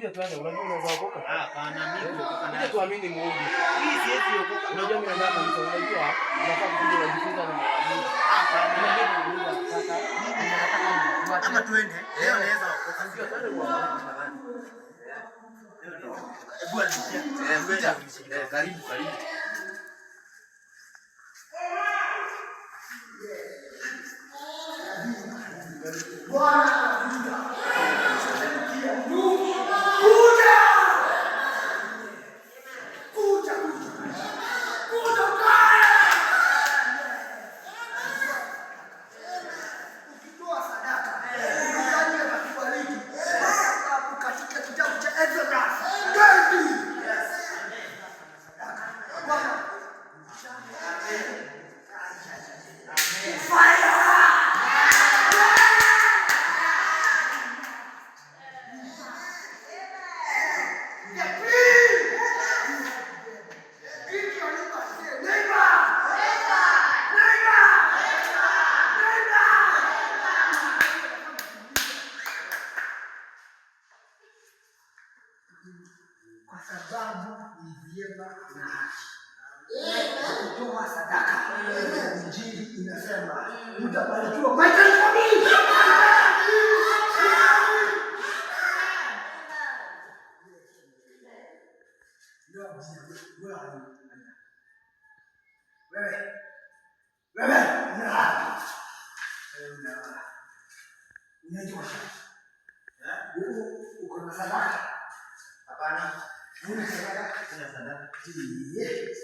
kuja tuanze, unajua unaweza okoka. Hapana, mimi kuokoka na. Kuja tuamini Mungu. Mimi siwezi okoka. Unajua mimi nataka kanisa, unajua unafaa kuja kujifunza na Mungu. Hapana, mimi Mungu anataka. Mimi nataka kama tuende. Leo naweza okoka. Sio twende kwa Mungu. Karibu. Kwa sababu ni vyema na haki kutoa sadaka. Injili inasema mtabarikiwa mataifa mengi. Uko na sadaka? Hapana. Una sadaka? Sina sadaka. Yes.